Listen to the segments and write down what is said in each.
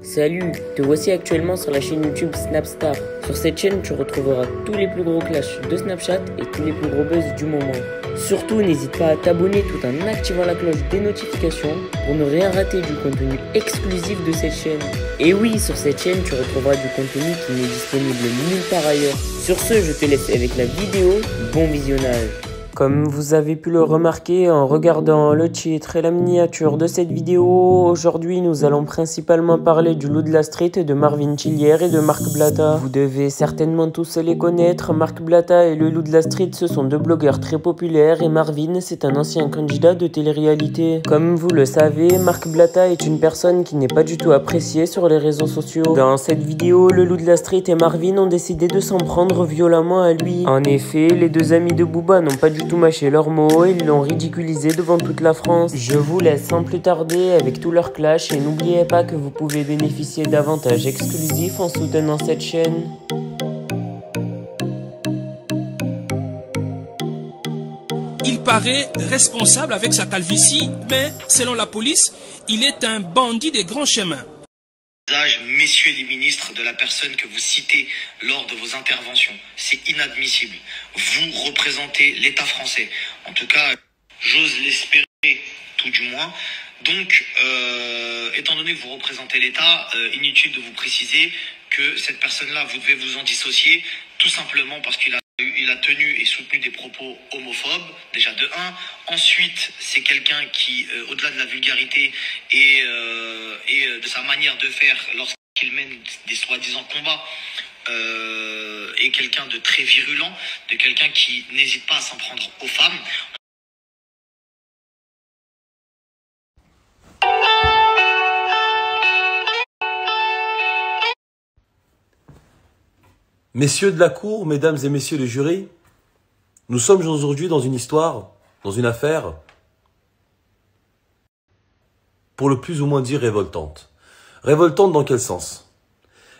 Salut, te voici actuellement sur la chaîne YouTube Snapstar. Sur cette chaîne, tu retrouveras tous les plus gros clashs de Snapchat et tous les plus gros buzz du moment. Surtout, n'hésite pas à t'abonner tout en activant la cloche des notifications pour ne rien rater du contenu exclusif de cette chaîne. Et oui, sur cette chaîne, tu retrouveras du contenu qui n'est disponible nulle part ailleurs. Sur ce, je te laisse avec la vidéo. Bon visionnage. Comme vous avez pu le remarquer en regardant le titre et la miniature de cette vidéo, aujourd'hui nous allons principalement parler du loup de la street, de Marvin Chilière et de Marc Blatta. Vous devez certainement tous les connaître. Marc Blatta et le loup de la street, ce sont deux blogueurs très populaires et Marvin, c'est un ancien candidat de télé-réalité. Comme vous le savez, Marc Blatta est une personne qui n'est pas du tout appréciée sur les réseaux sociaux. Dans cette vidéo, le loup de la street et Marvin ont décidé de s'en prendre violemment à lui. En effet, les deux amis de Booba n'ont pas du tout mâché leurs mots et ils l'ont ridiculisé devant toute la France. Je vous laisse sans plus tarder avec tout leur clash et n'oubliez pas que vous pouvez bénéficier d'avantages exclusifs en soutenant cette chaîne. Il paraît responsable avec sa calvitie, mais selon la police, il est un bandit des grands chemins. Messieurs les ministres, de la personne que vous citez lors de vos interventions. C'est inadmissible. Vous représentez l'État français. En tout cas, j'ose l'espérer, tout du moins. Donc, étant donné que vous représentez l'État, inutile de vous préciser que cette personne-là, vous devez vous en dissocier, tout simplement parce qu'il a tenu et soutenu des propos homophobes, déjà de 1. Ensuite, c'est quelqu'un qui, au-delà de la vulgarité et de sa manière de faire lorsqu'il mène des soi-disant combats, est quelqu'un de très virulent, de quelqu'un qui n'hésite pas à s'en prendre aux femmes. Messieurs de la cour, mesdames et messieurs les jurys, nous sommes aujourd'hui dans une histoire, dans une affaire, pour le plus ou moins dire révoltante. Révoltante dans quel sens?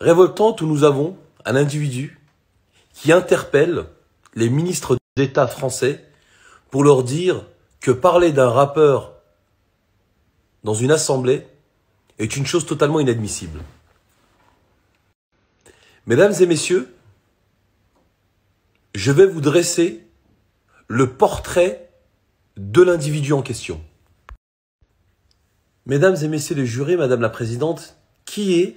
Révoltante où nous avons un individu qui interpelle les ministres d'État français pour leur dire que parler d'un rappeur dans une assemblée est une chose totalement inadmissible. Mesdames et messieurs, je vais vous dresser le portrait de l'individu en question. Mesdames et messieurs les jurés, Madame la Présidente, qui est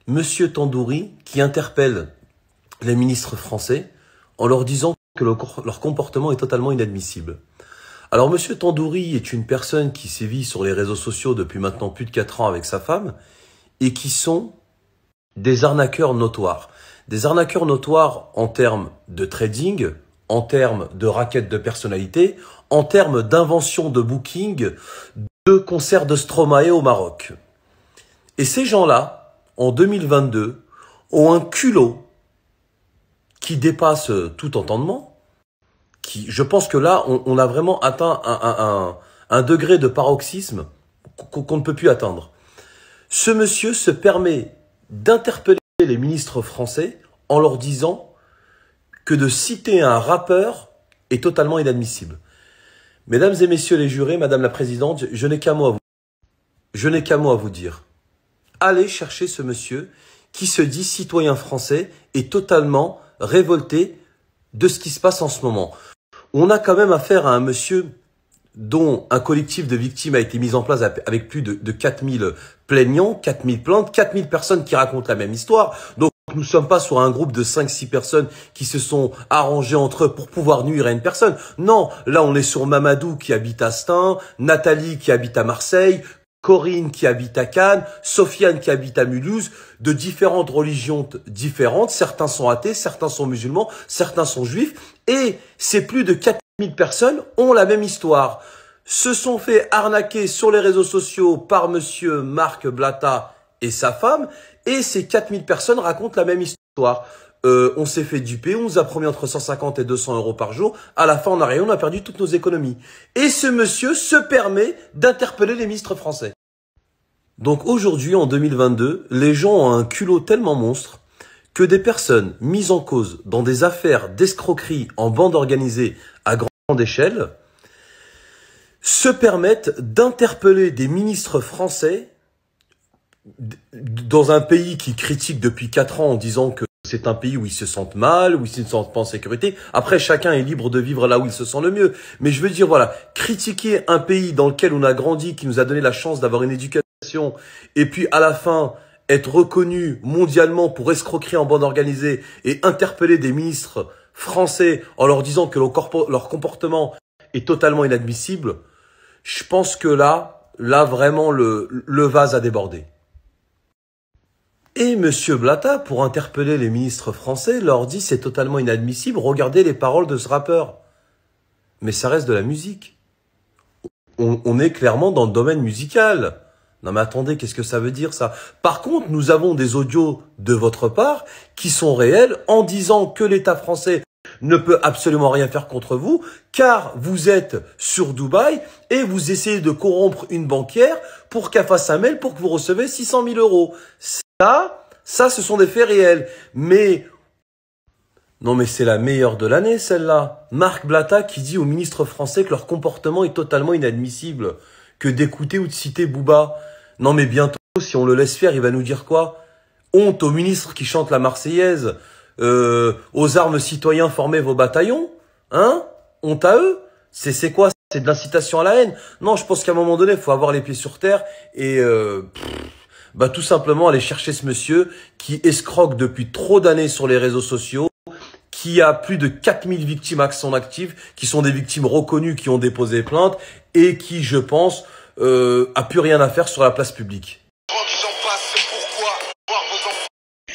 Monsieur Tandoori qui interpelle les ministres français en leur disant que leur comportement est totalement inadmissible? Alors Monsieur Tandoori est une personne qui sévit sur les réseaux sociaux depuis maintenant plus de 4 ans avec sa femme et qui sont des arnaqueurs notoires. Des arnaqueurs notoires en termes de trading, en termes de raquettes de personnalité, en termes d'invention de booking, de concerts de Stromae au Maroc. Et ces gens-là, en 2022, ont un culot qui dépasse tout entendement. Je pense que là, on a vraiment atteint un degré de paroxysme qu'on ne peut plus atteindre. Ce monsieur se permet d'interpeller les ministres français en leur disant que de citer un rappeur est totalement inadmissible. Mesdames et messieurs les jurés, Madame la Présidente, je n'ai qu'un mot à vous dire. Allez chercher ce monsieur qui se dit citoyen français et totalement révolté de ce qui se passe en ce moment. On a quand même affaire à un monsieur dont un collectif de victimes a été mis en place avec plus de 4000 plaignants, 4000 plaintes, 4000 personnes qui racontent la même histoire. Donc nous ne sommes pas sur un groupe de 5-6 personnes qui se sont arrangées entre eux pour pouvoir nuire à une personne. Non, là on est sur Mamadou qui habite à Stein, Nathalie qui habite à Marseille, Corinne qui habite à Cannes, Sofiane qui habite à Mulhouse, de différentes religions différentes. Certains sont athées, certains sont musulmans, certains sont juifs. Et ces plus de 4000 personnes ont la même histoire. Se sont fait arnaquer sur les réseaux sociaux par monsieur Marc Blatta et sa femme. Et ces 4000 personnes racontent la même histoire. On s'est fait duper, on nous a promis entre 150 et 200 euros par jour. À la fin, on a rien, on a perdu toutes nos économies. Et ce monsieur se permet d'interpeller les ministres français. Donc aujourd'hui, en 2022, les gens ont un culot tellement monstre que des personnes mises en cause dans des affaires d'escroquerie en bande organisée à grande échelle se permettent d'interpeller des ministres français dans un pays qui critique depuis 4 ans en disant que c'est un pays où ils se sentent mal, où ils se sentent pas en sécurité. Après, chacun est libre de vivre là où il se sent le mieux. Mais je veux dire, voilà, critiquer un pays dans lequel on a grandi, qui nous a donné la chance d'avoir une éducation, et puis à la fin, être reconnu mondialement pour escroquerie en bande organisée et interpeller des ministres français en leur disant que leur comportement est totalement inadmissible, je pense que là vraiment, le vase a débordé. Et Monsieur Blatta, pour interpeller les ministres français, leur dit c'est totalement inadmissible, regardez les paroles de ce rappeur. Mais ça reste de la musique. On est clairement dans le domaine musical. Non mais attendez, qu'est-ce que ça veut dire ça? Par contre, nous avons des audios de votre part qui sont réels en disant que l'État français ne peut absolument rien faire contre vous, car vous êtes sur Dubaï et vous essayez de corrompre une banquière pour qu'elle fasse un mail pour que vous recevez 600 000 euros. Ça, ce sont des faits réels. Mais, non mais c'est la meilleure de l'année, celle-là. Marc Blatta qui dit aux ministres français que leur comportement est totalement inadmissible, que d'écouter ou de citer Booba. Non mais bientôt, si on le laisse faire, il va nous dire quoi? Honte aux ministres qui chantent la Marseillaise. Aux armes citoyens, formez vos bataillons, hein? Honte à eux. C'est quoi? C'est de l'incitation à la haine? Non, je pense qu'à un moment donné, il faut avoir les pieds sur terre et tout simplement aller chercher ce monsieur qui escroque depuis trop d'années sur les réseaux sociaux, qui a plus de 4000 victimes à son actif, qui sont des victimes reconnues, qui ont déposé plainte et qui, je pense, a plus rien à faire sur la place publique.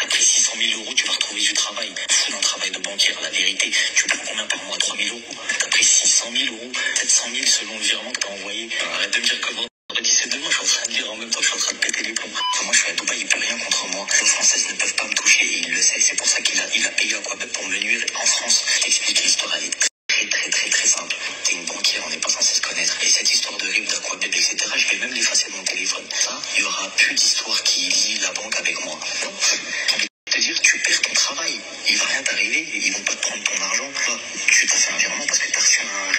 Après 600 000 euros, tu vas retrouver du travail. C'est un travail de banquière, la vérité. Tu prends combien par mois? 3 000 euros. T'as pris 600 000 euros, 700 000 selon le virement que t'as envoyé. Arrête de me dire que vendredi c'est demain, je suis en train de dire en même temps, je suis en train de péter les plombs. Moi, je suis à Dubaï, il peut rien contre moi. Les Françaises ne peuvent pas me toucher et il le sait. C'est pour ça qu'il a payé Aquabet pour me nuire en France. Je t'explique l'histoire, elle est très simple. T'es une banquière, on n'est pas censé se connaître. Et cette histoire de RIB, d'Aquabet, etc., je vais même l'effacer de mon téléphone. Ça, il y aura plus d'histoire qui lie la banque avec moi. Donc, te dire tu perds ton travail, il va rien t'arriver, ils vont pas te prendre ton argent. Là, tu t'as fait un virement parce que t'as reçu un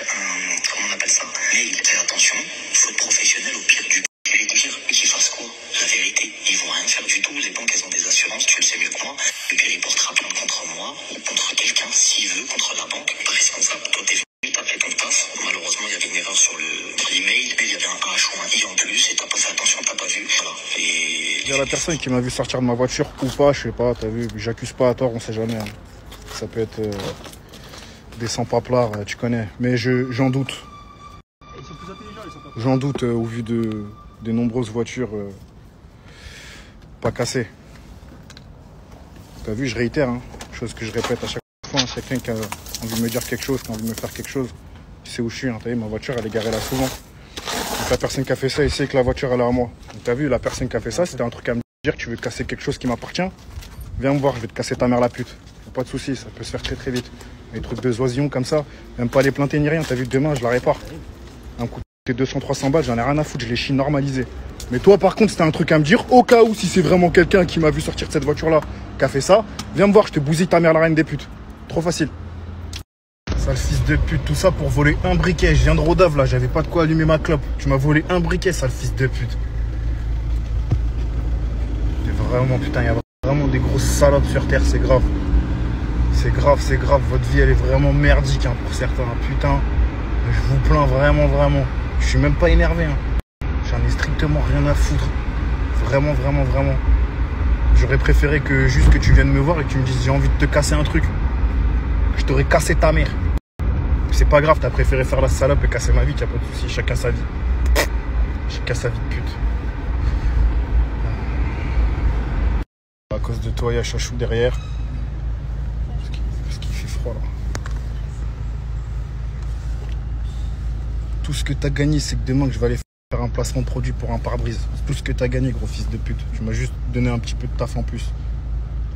comment on appelle ça, mail. Fais attention, faute professionnelle au pire du pire. Je vais te dire, qu'ils fassent quoi? La vérité, ils vont rien faire du tout. Les banques, elles ont des assurances, tu le sais mieux que moi. Le pire, il portera plainte contre moi ou contre quelqu'un s'il veut, contre la banque. Pas responsable. Toi, t'es venu, t'as fait ton taf. Malheureusement, il y avait une erreur sur l'email, mais il y avait un H ou un I en plus et t'as pas fait attention, t'as pas vu. Voilà. Il y a la personne qui m'a vu sortir de ma voiture ou pas, je sais pas, t'as vu, j'accuse pas à tort, on sait jamais. Hein. Ça peut être des sans-paplards, tu connais, mais j'en doute. J'en doute au vu des nombreuses voitures pas cassées. T'as vu, je réitère, hein, chose que je répète à chaque fois, hein, c'est quelqu'un qui a envie de me dire quelque chose, qui a envie de me faire quelque chose, tu sais où je suis, hein, t'as vu, ma voiture elle est garée là souvent. Donc la personne qui a fait ça, il sait que la voiture elle est à moi. Donc t'as vu, la personne qui a fait ça, c'était un truc à me dire, tu veux casser quelque chose qui m'appartient, viens me voir, je vais te casser ta mère la pute. Pas de soucis, ça peut se faire très vite. Les trucs de zoisillon comme ça, même pas les planter ni rien, t'as vu, demain je la répare. Un coup de 200-300 balles, j'en ai rien à foutre, je les chine normalisés. Mais toi par contre, c'était un truc à me dire, au cas où, si c'est vraiment quelqu'un qui m'a vu sortir de cette voiture-là, qui a fait ça, viens me voir, je te bousille ta mère la reine des putes. Trop facile. Sale fils de pute, tout ça pour voler un briquet. Je viens de Rodave là, j'avais pas de quoi allumer ma clope. Tu m'as volé un briquet, sale fils de pute. C'est vraiment, putain, il y a vraiment des grosses salopes sur terre, c'est grave. C'est grave, votre vie elle est vraiment merdique hein, pour certains. Putain, je vous plains vraiment. Je suis même pas énervé. Hein. J'en ai strictement rien à foutre. Vraiment. J'aurais préféré que juste que tu viennes me voir et que tu me dises j'ai envie de te casser un truc. Je t'aurais cassé ta mère. C'est pas grave, t'as préféré faire la salope et casser ma vie, y'a pas de soucis, chacun sa vie. Chacun sa vie de pute. À cause de toi, il y a Chachou derrière. Parce qu'il fait froid là. Tout ce que t'as gagné, c'est que demain que je vais aller faire un placement de produit pour un pare-brise. C'est tout ce que t'as gagné, gros fils de pute. Tu m'as juste donné un petit peu de taf en plus.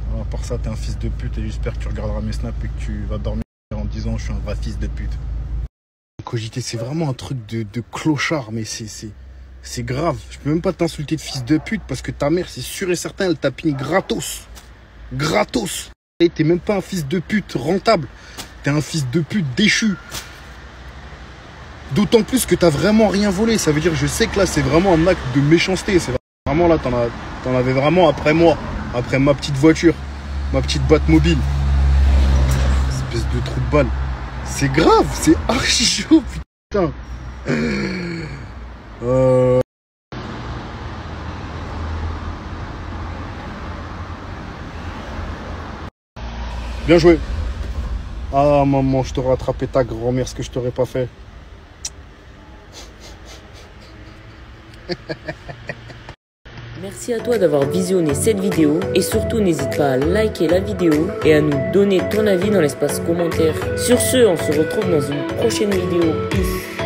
Alors, à part ça, t'es un fils de pute et j'espère que tu regarderas mes snaps et que tu vas dormir en disant je suis un vrai fils de pute. Cogiter, c'est vraiment un truc de clochard, mais c'est grave. Je peux même pas t'insulter de fils de pute parce que ta mère, c'est sûr et certain, elle t'a pini gratos. Gratos. Et t'es même pas un fils de pute rentable. T'es un fils de pute déchu. D'autant plus que t'as vraiment rien volé. Ça veut dire, je sais que là, c'est vraiment un acte de méchanceté. C'est vraiment là, t'en as T'en avais vraiment après moi, après ma petite voiture, ma petite boîte mobile. Espèce de trou de balle. C'est grave, c'est archi chaud, putain. Bien joué. Ah maman, je t'aurais attrapé ta grand-mère, ce que je t'aurais pas fait. Merci à toi d'avoir visionné cette vidéo et surtout n'hésite pas à liker la vidéo et à nous donner ton avis dans l'espace commentaire. Sur ce, on se retrouve dans une prochaine vidéo. Peace.